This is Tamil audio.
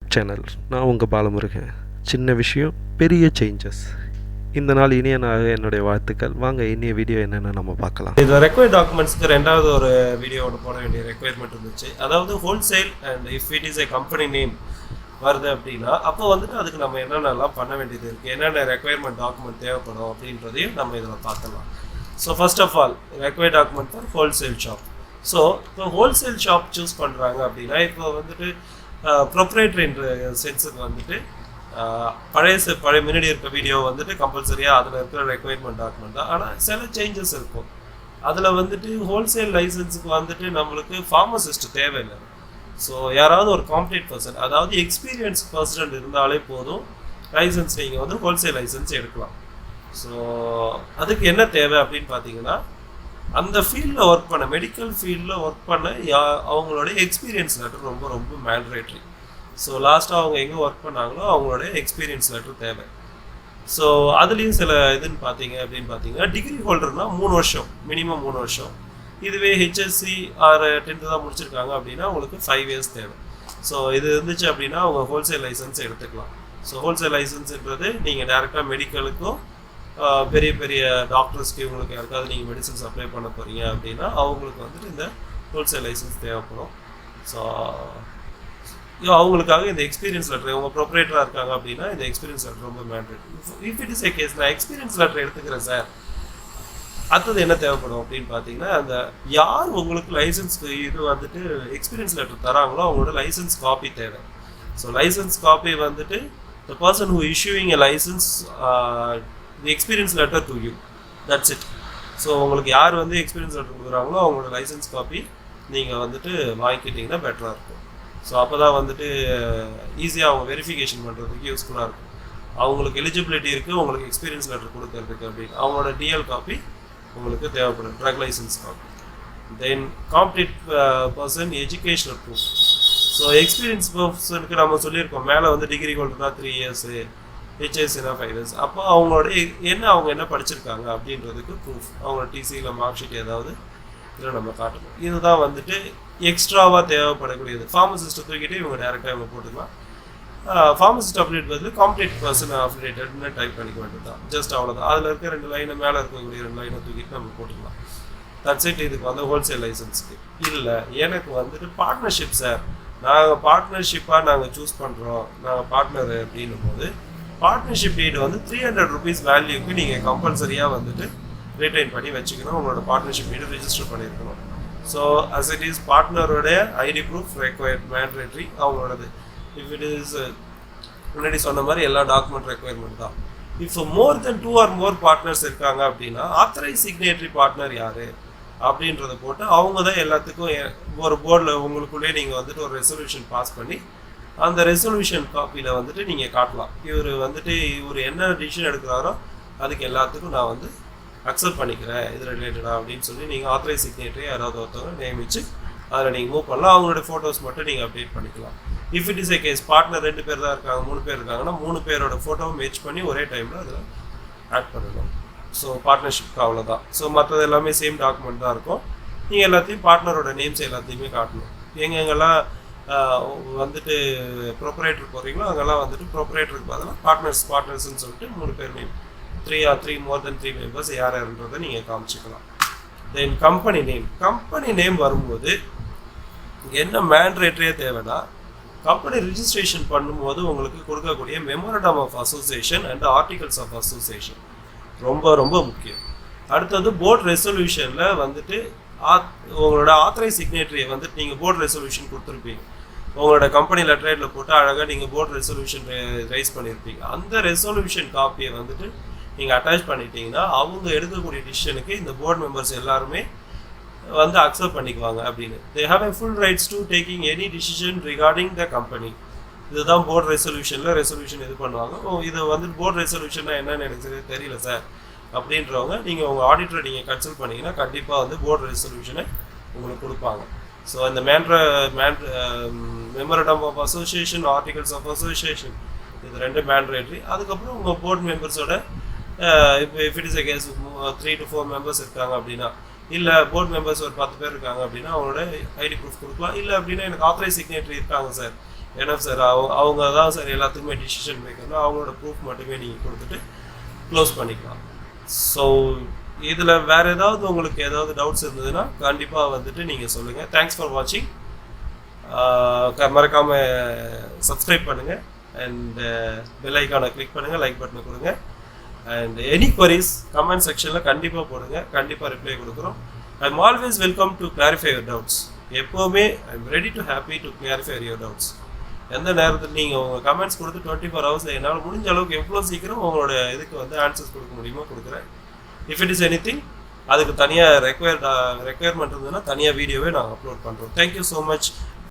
YouTube channel. நான் உங்கள் பாலமுருகன். சின்ன விஷயம் பெரிய சேஞ்சஸ். இந்த நாள் இனிய நாள், என்னுடைய வாழ்த்துக்கள். வாங்க இனிய வீடியோ என்னென்னு நம்ம பார்க்கலாம். இதில் ரெக்வயர்ட் டாக்குமெண்ட்ஸ்க்கு ரெண்டாவது ஒரு வீடியோ ஒன்று போட வேண்டிய ரெக்வயர்மெண்ட் இருந்துச்சு. அதாவது wholesale and if it is A company name வருது அப்படின்னா அப்போ வந்துட்டு அதுக்கு நம்ம என்னென்னலாம் பண்ண வேண்டியது இருக்குது, என்னென்ன ரெக்வயர்மெண்ட் டாக்குமெண்ட் தேவைப்படும் அப்படின்றதையும் நம்ம இதில் பார்க்கலாம். So first of all required document for wholesale shop. So இப்போ ஹோல்சேல் ஷாப் சூஸ் பண்ணுறாங்க அப்படின்னா இப்போ வந்துட்டு ப்ரொப்ரேட்டரின்ற சென்ஸுக்கு வந்துட்டு பழைய முன்னாடி இருக்க வீடியோ வந்துட்டு கம்பல்சரியாக அதில் இருக்கிற ரெக்வயர்மெண்ட் டாக்குமெண்ட் தான். ஆனால் சில சேஞ்சஸ் இருக்கும். அதில் வந்துட்டு ஹோல்சேல் லைசன்ஸுக்கு வந்துட்டு நம்மளுக்கு ஃபார்மசிஸ்ட் தேவையில்லை. ஸோ யாராவது ஒரு காம்படென்ட் பர்சன், அதாவது எக்ஸ்பீரியன்ஸ் பர்சன் இருந்தாலே போதும், லைசன்ஸ் நீங்கள் வந்து ஹோல்சேல் லைசன்ஸ் எடுக்கலாம். ஸோ அதுக்கு என்ன தேவை அப்படின்னு பார்த்தீங்கன்னா, அந்த ஃபீல்டில் ஒர்க் பண்ண, மெடிக்கல் ஃபீல்டில் ஒர்க் பண்ண அவங்களுடைய எக்ஸ்பீரியன்ஸ் லெட்டர் ரொம்ப ரொம்ப மேண்டரேட்ரி. ஸோ லாஸ்ட்டாக அவங்க எங்கே ஒர்க் பண்ணாங்களோ அவங்களுடைய எக்ஸ்பீரியன்ஸ் லெட்டர் தேவை. ஸோ அதுலேயும் சில இதுன்னு பார்த்தீங்க அப்படின்னு பார்த்தீங்கன்னா, டிகிரி ஹோல்டர்னால் 3 வருஷம், மினிமம் 3 வருஷம். இதுவே ஹெச்எஸ்சி ஆர் 10th தான் முடிச்சிருக்காங்க அப்படின்னா உங்களுக்கு 5 இயர்ஸ் தேவை. ஸோ இது இருந்துச்சு அப்படின்னா அவங்க ஹோல்சேல் லைசன்ஸ் எடுத்துக்கலாம். ஸோ ஹோல்சேல் லைசன்ஸ்ன்றது நீங்கள் டேரெக்டாக மெடிக்கலுக்கும் பெரிய பெரிய டாக்டர்ஸ்க்கு இவங்களுக்கு யாருக்காவது நீங்கள் மெடிசன் சப்ளை பண்ண போகிறீங்க அப்படின்னா அவங்களுக்கு வந்துட்டு இந்த ஹோல்சேல் லைசன்ஸ் தேவைப்படும். ஸோ அவங்களுக்காக இந்த எக்ஸ்பீரியன்ஸ் லெட்டர், இவங்க ப்ரொப்ரேட்டராக இருக்காங்க அப்படின்னா இந்த எக்ஸ்பீரியன்ஸ் லெட்டர் ரொம்ப mandatory. If it is a case நான் எக்ஸ்பீரியன்ஸ் லெட்டர் எடுத்துக்கிறேன் சார், அடுத்தது என்ன தேவைப்படும் அப்படின்னு பார்த்தீங்கன்னா, அந்த யார் உங்களுக்கு லைசன்ஸ்க்கு இது வந்துட்டு எக்ஸ்பீரியன்ஸ் லெட்டர் தராங்களோ அவங்களோட லைசன்ஸ் காப்பி தேவை. ஸோ லைசன்ஸ் காப்பி வந்துட்டு the person who issuing a licence the experience letter to you, that's it. So உங்களுக்கு யார் வந்து எக்ஸ்பீரியன்ஸ் லெட்டர் கொடுக்குறாங்களோ அவங்களோட லைசன்ஸ் காப்பி நீங்கள் வந்துட்டு வாங்கிக்கிட்டிங்கன்னா பெட்டராக இருக்கும். ஸோ அப்போ தான் வந்துட்டு ஈஸியாக அவங்க வெரிஃபிகேஷன் பண்ணுறதுக்கு யூஸ்ஃபுல்லாக இருக்கும். அவங்களுக்கு எலிஜிபிலிட்டி இருக்குது உங்களுக்கு எக்ஸ்பீரியன்ஸ் லெட்டர் கொடுக்கறதுக்கு அப்படின்னு. அவங்களோட டிஎல் காப்பி உங்களுக்கு தேவைப்படும், truck licence copy. Then competent person educational proof. So experience பர்சனுக்கு நம்ம சொல்லியிருக்கோம் மேலே வந்து டிகிரி ஹோல்டர்னா 3 இயர்ஸு, ஹெச்எஸ்சினா 5 இயர்ஸ். அப்போ அவங்களோட அவங்க என்ன படிச்சிருக்காங்க அப்படின்றதுக்கு ப்ரூஃப், அவங்களோட டிசியில் மார்க் ஷீட் ஏதாவது இதில் நம்ம காட்டணும். இதுதான் வந்துட்டு எக்ஸ்ட்ராவாக தேவைப்படக்கூடியது. ஃபார்மசிஸ்ட்டை தூக்கிட்டு இவங்க டேரெக்டாக இவங்க போட்டுக்கலாம். ஃபார்மசிஸ்ட் அப்டேட் பதில் காம்படென்ட் பர்சன் அப்டேட்டட்னு டைப் பண்ணிக்க வேண்டியது தான். ஜஸ்ட் அவ்வளோதான். அதில் இருக்க 2 லைனை, மேலே இருக்கக்கூடிய 2 லைனை தூக்கிட்டு நம்ம போட்டுக்கலாம். That's it. இதுக்கு வந்து ஹோல்சேல் லைசன்ஸுக்கு. இல்லை எனக்கு வந்துட்டு பார்ட்னர்ஷிப் சார், நாங்கள் பார்ட்னர்ஷிப்பாக நாங்கள் சூஸ் பண்ணுறோம், நாங்கள் பார்ட்னர் அப்படின்னும் போது பார்ட்னர்ஷிப் டீட் வந்து 300 rupees வேல்யூக்கு நீங்கள் கம்பல்சரியாக வந்துட்டு ரிட்டைன் பண்ணி வச்சுக்கணும். உங்களோட பார்ட்னர்ஷிப் டீட் ரிஜிஸ்டர் பண்ணியிருக்கணும். ஸோ அஸ் இட் இஸ் பார்ட்னருடைய ஐடி ப்ரூஃப் ரெக்வயர்ட், மேண்டேட்ரி அவங்களோடது. இஃப் இட் இஸ் முன்னாடி சொன்ன மாதிரி எல்லா டாக்குமெண்ட் ரெக்வயர்மெண்ட் தான். இப்போ more then 2 or more partners இருக்காங்க அப்படின்னா ஆத்தரைஸ் சிக்னேட்டரி பார்ட்னர் யார் அப்படின்றத போட்டு அவங்க தான் எல்லாத்துக்கும் ஒரு போர்டில் உங்களுக்குள்ளே நீங்கள் வந்துட்டு ஒரு ரெசல்யூஷன் பாஸ் பண்ணி அந்த ரெசல்யூஷன் காப்பியில் வந்துட்டு நீங்கள் காட்டலாம். இவர் என்ன டிசிஷன் எடுக்கிறாரோ அதுக்கு எல்லாத்துக்கும் நான் வந்து அக்செப்ட் பண்ணிக்கிறேன் இது ரிலேட்டடாக அப்படின்னு சொல்லி நீங்கள் ஆத்தரைஸ் சிக்னேட்டரி யாராவது ஒருத்தவங்க நியமிச்சு அதில் நீங்கள் மூவ் பண்ணலாம். அவங்களோட ஃபோட்டோஸ் மட்டும் நீங்கள் அப்டேட் பண்ணிக்கலாம். If it is a case partner 2 பேர் தான் இருக்காங்க, 3 பேர் இருக்காங்கன்னா 3 பேரோட ஃபோட்டோவை மேட்ச் பண்ணி ஒரே டைமில் அதில் ஆட் பண்ணணும். ஸோ பார்ட்னர்ஷிப்க்கு அவ்வளோதான். ஸோ மற்றது எல்லாமே சேம் டாக்குமெண்ட் தான் இருக்கும். நீங்கள் எல்லாத்தையும் பார்ட்னரோட நேம்ஸ் எல்லாத்தையுமே காட்டணும். எங்கெங்கெல்லாம் வந்துட்டு ப்ரொப்ரேட்டர் போகிறீங்களோ அங்கெல்லாம் வந்துட்டு ப்ரொப்ரேட்டருக்கு பதிலாக பார்ட்னர்ஸ்ன்னு சொல்லிட்டு 3 பேர் நேம், 3 மோர் தென் 3 மெம்பர்ஸ் யார் யாருன்றதை நீங்கள் காமிச்சிக்கலாம். தென் கம்பெனி நேம் வரும்போது என்ன மேண்டேட்டரியே தேவைன்னா, கம்பெனி ரிஜிஸ்ட்ரேஷன் பண்ணும்போது உங்களுக்கு கொடுக்கக்கூடிய memorandum of association and articles of association ரொம்ப ரொம்ப முக்கியம். அடுத்தது போர்ட் ரெசல்யூஷனில் வந்துட்டு உங்களோட ஆத்தரைஸ் சிக்னேட்டரியை வந்துட்டு நீங்கள் போர்ட் ரெசல்யூஷன் கொடுத்துருப்பீங்க. உங்களோட கம்பெனி லெட்டரேட்டில் போட்டு அழகாக நீங்கள் போர்ட் ரெசல்யூஷன் ரைஸ் பண்ணியிருப்பீங்க. அந்த ரெசல்யூஷன் காப்பியை வந்துட்டு நீங்கள் அட்டாச் பண்ணிட்டீங்கன்னா அவங்க எடுக்கக்கூடிய டிசிஷனுக்கு இந்த போர்ட் மெம்பர்ஸ் எல்லாருமே வந்து அக்செப்ட் பண்ணிக்குவாங்க அப்படின்னு. They have a full rights to taking any decision regarding the company. இதுதான் போர்ட் ரெசல்யூஷன் இது பண்ணுவாங்க. இது வந்து போர்ட் ரெசல்யூஷன்னா என்னன்னு எனக்கு தெரியல சார் அப்படின்றவங்க நீங்கள் உங்கள் ஆடிட்டரை நீங்கள் கன்சல்ட் பண்ணிங்கன்னா கண்டிப்பாக வந்து போர்ட் ரெசல்யூஷனை உங்களுக்கு கொடுப்பாங்க. ஸோ இந்த memorandum of association, articles of association இது 2 மேண்டேட்டரி. அதுக்கப்புறம் உங்கள் போர்ட் மெம்பர்ஸோட இப்போ if it is a case 3 to 4 members இருக்காங்க அப்படின்னா, இல்லை போர்ட் மெம்பர்ஸ் ஒரு 10 பேர் இருக்காங்க அப்படின்னா அவங்களோட ஐடி ப்ரூஃப் கொடுக்கலாம். இல்லை அப்படின்னா எனக்கு ஆத்தரைஸ் சிக்னேட்டரி இருக்காங்க சார், எனஃப் சார். அவங்க தான் சார் எல்லாத்துக்குமே டிசிஷன் மேக்கர்னா அவங்களோட ப்ரூஃப் மட்டுமே நீங்கள் கொடுத்துட்டு க்ளோஸ் பண்ணிக்கலாம். ஸோ இதில் வேறு ஏதாவது உங்களுக்கு ஏதாவது டவுட்ஸ் இருந்ததுன்னா கண்டிப்பாக வந்துட்டு நீங்கள் சொல்லுங்கள். தேங்க்ஸ் ஃபார் வாட்சிங். மறக்காமல் சப்ஸ்கிரைப் பண்ணுங்கள் அண்ட் பெல் ஐக்கானை கிளிக் பண்ணுங்கள், லைக் பட்டனை கொடுங்க. அண்ட் எனி queries கமெண்ட் செக்ஷனில் கண்டிப்பாக போடுங்க, கண்டிப்பாக ரிப்ளை கொடுக்குறோம். I'm always welcome to clarify your doubts. எப்போவுமே I'm ready to happy to clarify your doubts. எந்த நேரத்தில் நீங்கள் உங்கள் கமெண்ட்ஸ் கொடுத்து 24 hours என்னால் முடிஞ்ச அளவுக்கு எவ்வளோ சீக்கிரம் உங்களோட இதுக்கு வந்து ஆன்சர்ஸ் கொடுக்க முடியுமோ கொடுக்குறேன். If it is any thing அதுக்கு தனியாக ரெக்குயர்மெண்ட் இருந்ததுன்னா தனியாக வீடியோவே நாங்கள் அப்லோட் பண்ணுறோம். Thank you so much.